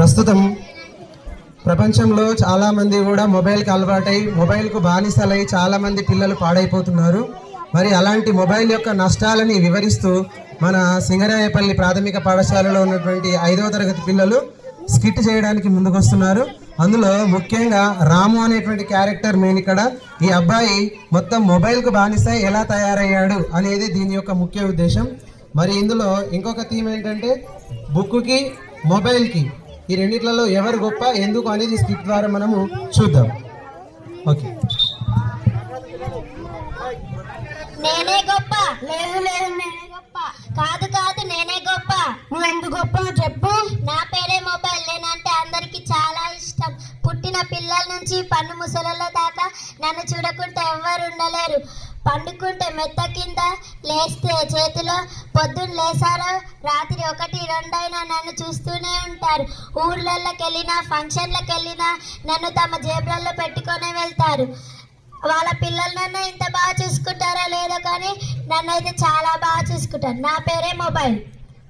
ప్రస్తుతం ప్రపంచంలో చాలామంది కూడా మొబైల్కి అలవాటై మొబైల్కు బానిసలై చాలామంది పిల్లలు పాడైపోతున్నారు. మరి అలాంటి మొబైల్ యొక్క నష్టాలని వివరిస్తూ మన సింగరాయపల్లి ప్రాథమిక పాఠశాలలో ఉన్నటువంటి 5వ తరగతి పిల్లలు స్కిట్ చేయడానికి ముందుకొస్తున్నారు. అందులో ముఖ్యంగా రాము అనేటువంటి క్యారెక్టర్ మెయిన్. ఇక్కడ ఈ అబ్బాయి మొత్తం మొబైల్కు బానిసై ఎలా తయారయ్యాడు అనేది దీని యొక్క ముఖ్య ఉద్దేశం. మరి ఇందులో ఇంకొక థీమ్ ఏంటంటే బుక్కి మొబైల్కి ఈ రెండిట్లలో ఎవరు గొప్ప ఎందుకు అనేది స్కిట్ ద్వారా మనము చూద్దాం. ఓకే. నేనే గొప్ప. లేదు లేదు నేనే గొప్ప. కాదు కాదు నేనే గొప్ప. నువ్వు ఎందుకు గొప్ప చెప్పు. నా పేరే మొబైల్. నేనంటే అందరికి చాలా ఇష్టం. పుట్టిన పిల్లల నుంచి పన్ను ముసలుల దాకా నన్ను చూడకుంటే ఎవ్వరు ఉండలేరు. పండుకుంటే మెత్త కింద, లేస్తే చేతిలో, పొద్దున్న లేసారో రాత్రి 1, 2 అయినా నన్ను చూస్తూనే ఉంటారు. ఊర్లలోకి వెళ్ళినా ఫంక్షన్లకు వెళ్ళినా నన్ను తమ జేబులలో పెట్టుకొని వెళ్తారు. వాళ్ళ పిల్లలన్నా ఇంత బాగా చూసుకుంటారో లేదో కానీ నన్ను అయితే చాలా బాగా చూసుకుంటారు. నా పేరే మొబైల్.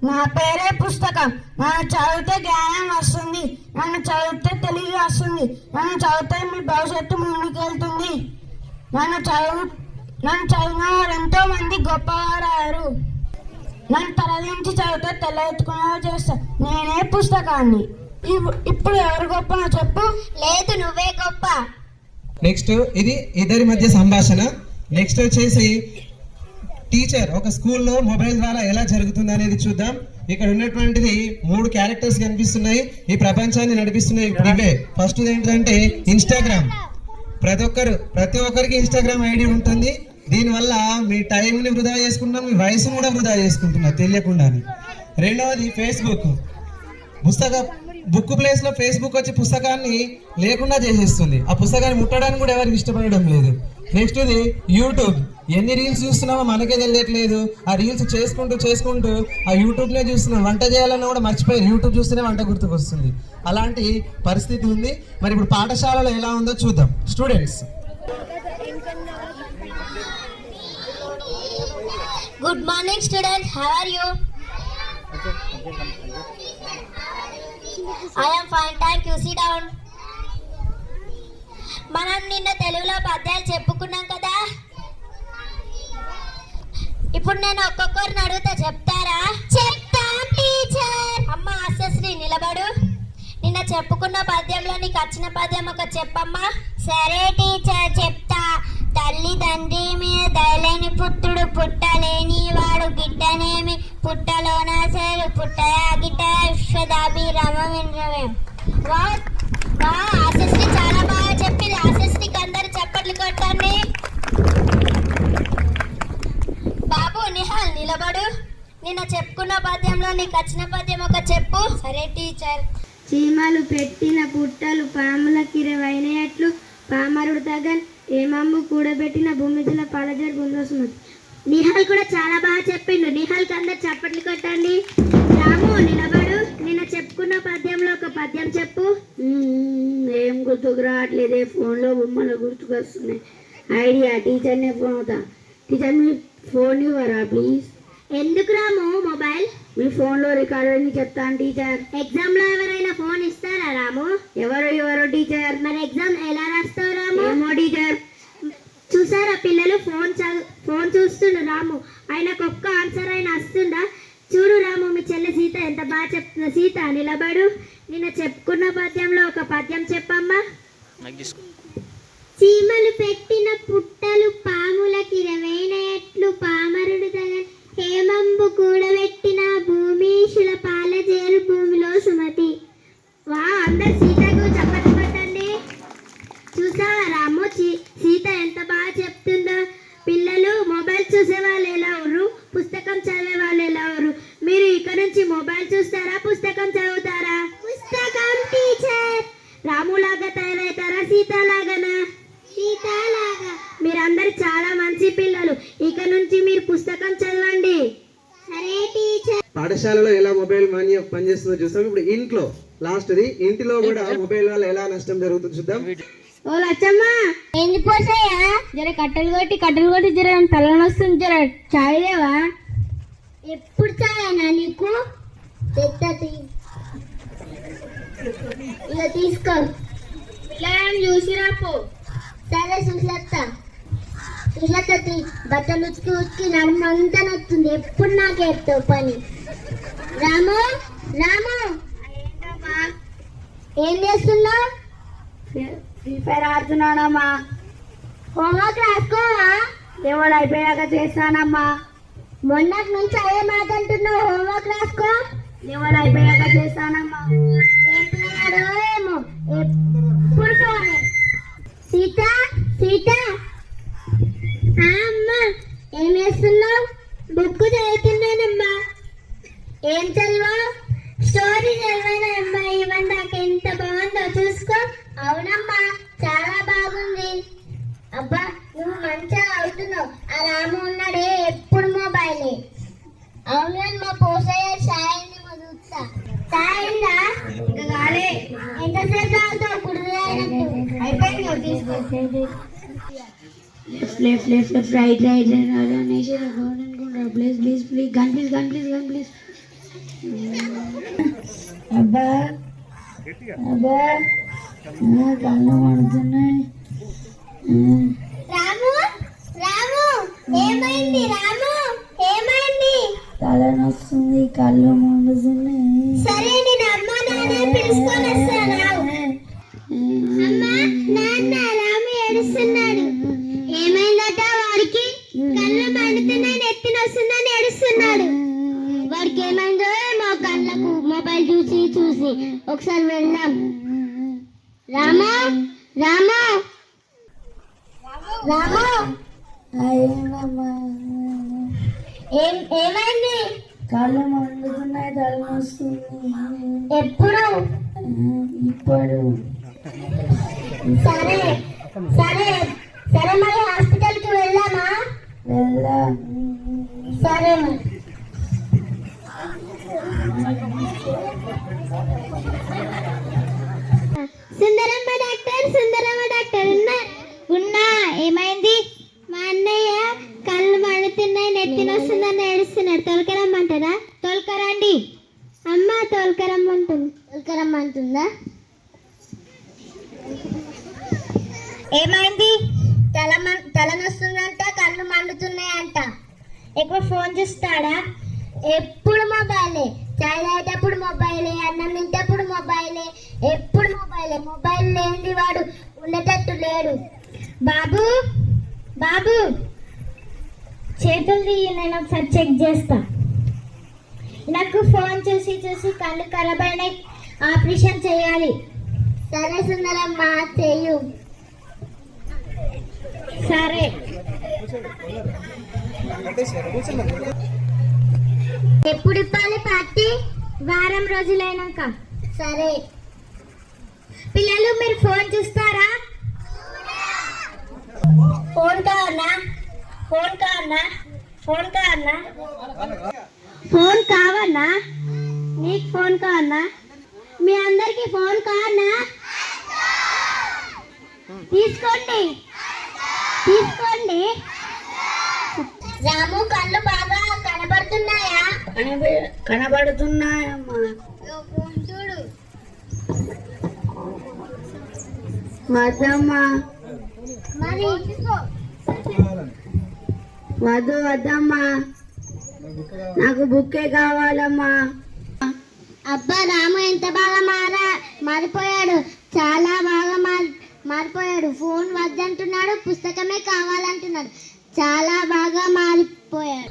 నా పేరే పుస్తకం. నన్ను చదివితే జ్ఞానం వస్తుంది, నన్ను చదివితే తెలివి వస్తుంది, నన్ను చదివితే మీ భవిష్యత్తు ముందుకు వెళ్తుంది. నన్ను చదివిన వారు ఎంతో మంది గొప్పవారు. నన్ను తరలించి చదివితే తెల్లెత్తుకునేలా చేస్తారు. నేనే పుస్తకాన్ని. ఇప్పుడు ఎవరు గొప్పనో చెప్పు. లేదు నువ్వే గొప్ప. నెక్స్ట్ ఇది ఇద్దరి మధ్య సంభాషణ. నెక్స్ట్ వచ్చేసి టీచర్ ఒక స్కూల్లో మొబైల్ ద్వారా ఎలా జరుగుతుంది అనేది చూద్దాం. ఇక్కడ ఉన్నటువంటిది 3 క్యారెక్టర్స్ కనిపిస్తున్నాయి. ఈ ప్రపంచాన్ని నడిపిస్తున్నాయి. ఇవే ఫస్ట్ ఏంటంటే ఇన్స్టాగ్రామ్. ప్రతి ఒక్కరికి ఇన్స్టాగ్రామ్ ఐడి ఉంటుంది. దీనివల్ల మీ టైంని వృధా చేసుకుంటున్నాం, మీ వయసును కూడా వృధా చేసుకుంటున్నారు తెలియకుండానే. రెండవది ఫేస్బుక్. బుక్ ప్లేస్ లో ఫేస్బుక్ వచ్చి పుస్తకాన్ని లేకుండా చేసేస్తుంది. ఆ పుస్తకాన్ని ముట్టడానికి కూడా ఎవరికి ఇష్టపడడం లేదు. నెక్స్ట్ ఇది యూట్యూబ్. ఎన్ని రీల్స్ చూస్తున్నామో మనకే తెలియట్లేదు. ఆ రీల్స్ చేసుకుంటూ ఆ యూట్యూబ్నే చూస్తున్నాం. వంట చేయాలన్నా కూడా మర్చిపోయి యూట్యూబ్ చూస్తేనే వంట గుర్తుకొస్తుంది. అలాంటి పరిస్థితి ఉంది. మరి ఇప్పుడు పాఠశాలలో ఎలా ఉందో చూద్దాం. Students, good morning student. How are you? I am fine, thank you. Sit down. మనం నిన్న తెలుగులో పద్యాలు చెప్పుకున్నాం కదా. ఇప్పుడు నేను ఒక్కొక్కరిని అడుగుతా, చెప్తారా? చెప్తాం టీచర్. అమ్మ ఆశశ్రీ నిలబడు. నిన్న చెప్పుకున్న పద్యంలో నీకు వచ్చిన పద్యం ఒక చెప్పమ్మా. సరే టీచర్ చెప్తా. తల్లి తండ్రి మీద దయలేని పుత్రుడు, పుట్టలేని వాడు గిట్టనేమి, పుట్టలోన సేరు పుట్టయా గిట్ట విశ్వదాభిరామవింద్రమే. వా వా ఆశశ్రీ చాలా బాగా చెప్పింది. ఆశశ్రీకి అందరు చప్పట్లు కొట్టండి. బాబు నిహాల్ నిలబడు. నిన్న చెప్పుకున్న పద్యంలో నీకు వచ్చిన పద్యం ఒక చెప్పు. సరే టీచర్. చీమలు పెట్టిన పుట్టలు పాములకిరవైనట్లు పామరుడు తగన్ ఏమంబు కూడబెట్టిన భూమిజల పాలజర్ గుందోసుమతి. నిహాల్ కూడా చాలా బాగా చెప్పిండు. నిహాల్కి అందరు చప్పట్లు కొట్టండి. రాము నిలబడు. నిన్న చెప్పుకున్న పద్యంలో ఒక పద్యం చెప్పు. ఏం గుర్తుకు రావట్లేదే, ఫోన్లో బొమ్మలు గుర్తుకొస్తున్నాయి. ఐడియా, టీచర్నే ఫోన్ అవుతా. టీచర్ మీ ఫోన్ ఇవ్వరా ప్లీజ్. ఎందుకు రాము మొబైల్? మీ ఫోన్లో రికార్డ్ అని చెప్తాను టీచర్. ఎగ్జామ్లో ఎవరైనా ఫోన్ ఇస్తారా రాము? ఎవరో టీచర్. మరి ఎగ్జామ్ ఎలా రాస్తావు రాము? ఏమో టీచర్. చూసారా పిల్లలు, ఫోన్ చూస్తుండు రాము. ఆయనకు ఒక్క ఆన్సర్ అయినా వస్తుందా? చూడు రాము, మీ చెల్లె సీత ఎంత బాగా చెప్తుందో. సీత నిలబడు. నిన్న చెప్పుకున్న పద్యంలో ఒక పద్యం చెప్పమ్మా. చీమలు పెట్టిన పుట్టలు పాములకిరవైనట్లు పామరుడు తగన్ హేమంబు కూడబెట్టిన భూమీషుల పాలజేరు భూమిలో సుమతి. వా అందరు సీతకు చప్పట్లు కొట్టండి. చూసావా రాము, సీత ఎంత బాగా చెప్తుందో. పిల్లలు మొబైల్ చూసే వాళ్ళు ఎలా ఉర్రు, పుస్తకం చదివే వాళ్ళు ఎలా ఉర్రు? మీరు ఇక నుంచి మొబైల్ చూస్తారా, పుస్తకం చదువుతారా? పుస్తకం టీచర్. రాములాగా తయారవుతారా, సీతలాగానా? సీతలాగా. మీరందరు చాలా మంచి పిల్లలు. ఇక నుంచి మీరు పుస్తకం చదవండి. సరే టీచర్. పాఠశాలలో ఎలా మొబైల్ పనిచేస్తుందో చూస్తాం. ఇప్పుడు ఇంట్లో లాస్ట్ది, ఇంటిలో కూడా మొబైల్ వల్ల ఎలా నష్టం జరుగుతుందో చూద్దాం. ఓ లచ్చమ్మ, ఏంది పోసాయా? జర కట్టెలు కొట్టి జర తలనొస్తుంది. జర చాయ్ లేవా? ఎప్పుడు చాయనా నీకు? పో. సరే సుశలత బట్టలు ఉతికి ఉతికి నడుము అంతా నొస్తుంది. ఎప్పుడు నాకు ఎత్తావు పని. రాము ఏం చేస్తున్నావు? ఫ్రీ ఫైర్ ఆడుతున్నానమ్మా. హోంవర్క్ రాసుకోవా? దేవుడు అయిపోయాక చేస్తానమ్మా. మొన్నటి నుంచి అదే మాట అంటున్నావు. హోంవర్క్ రాసుకో. దేవుడు అయిపోయాక చేస్తానమ్మా. ఏం పిల్లగాడో ఏమో ఎప్పుడు ఫోనే. సీత అమ్మా ఏం చేస్తున్నావు? బుక్ చదువుతున్నానమ్మా. ఏం చదివావు? స్టోరీ చదివానమ్మా. ఇవన్నీ నాకు ఎంత బాగుందో చూసుకో. అవునమ్మా చాలా బాగుంది. అబ్బా నువ్వు మంచిగా అవుతున్నావు. ఆ రాము ఉన్నాడే ఎప్పుడు మొబైలే. అవును కానీ మా పోసయ్య సాయంది చూస్తా. సాయందా ఎంతసేపు తాగుతావు? కుడిది అయిపోయింది. Left right nation please gun please. అబ్బా కళ్ళు పడుతున్నాయి. రాము ఏమైంది? తలనొస్తుంది, కళ్ళు మండుతున్నాయి. సరే నేను అమ్మ నాన్న పిలుచుకొని వస్తాను. అమ్మా నాన్న రాము ఏడుస్తున్నాడు. ఏమైందట వాడికి? కళ్ళు మండుతున్నాయి, నెత్తిన వస్తుందని ఏడుస్తున్నాడు. వాడికి ఏమైందో మా కళ్ళకు మొబైల్ చూసి ఒకసారి వెళ్దాం. రాము ఏమైంది? కళ్ళు మండుతున్నాయి, తలనొస్తుంది. ఎప్పుడు? ఇప్పుడు. సరే మరి హాస్పిటల్కి వెళ్దామా? వెళ్దాం. సరే మరి. సుందరమ్మ డాక్టర్ ఉన్నా. ఏమైంది? మా అన్నయ్య కళ్ళు మండుతున్నాయి, నెత్తిన వస్తుందని ఏడుస్తున్నాడు. తోలుకరమ్మంటారా? తోలుకరండి. అమ్మ తోలుకరమ్మంటుందా? ఏమైంది? తలనొస్తుందంట, కళ్ళు మండుతున్నాయంట. ఎక్కువ ఫోన్ చూస్తాడా? ఎప్పుడు మొబైలే. చాయ్ తాగేటప్పుడు మొబైలే, అన్నం తింటప్పుడు మొబైలే, ఎప్పుడు మొబైల్ లేనిది వాడు ఉండేటట్టు లేడు. బాబు చేతులు తీయి, నేను ఒకసారి చెక్ చేస్తా. నాకు ఫోన్ చూసి కళ్ళు ఖరాబ్ అయినాయి, ఆపరేషన్ చేయాలి. సరే సుందరమ్మ చెయ్యు. సరే ఎప్పుడు ఇవ్వాలి పార్టీ? వారం రోజులైనాక. సరే పిల్లలు మీరు ఫోన్ చూస్తారా? ఫోన్ కావన్నా? నీకు ఫోన్ కావన్నా? మీ అందరికి ఫోన్ కావన్నా? తీసుకోండి. రాము కళ్ళు బాగా కనబడుతున్నాయా? కనబడుతున్నాయమ్మా. చూడు. వద్దమ్మా. మరి వద్దమ్మా, నాకు బుక్కే కావాలమ్మా. అబ్బా రాము ఎంత బాగా మారిపోయాడు. చాలా బాగా మారిపోయాడు. ఫోన్ వద్దంటున్నాడు, పుస్తకమే కావాలంటున్నాడు. చాలా బాగా మారిపోయాడు.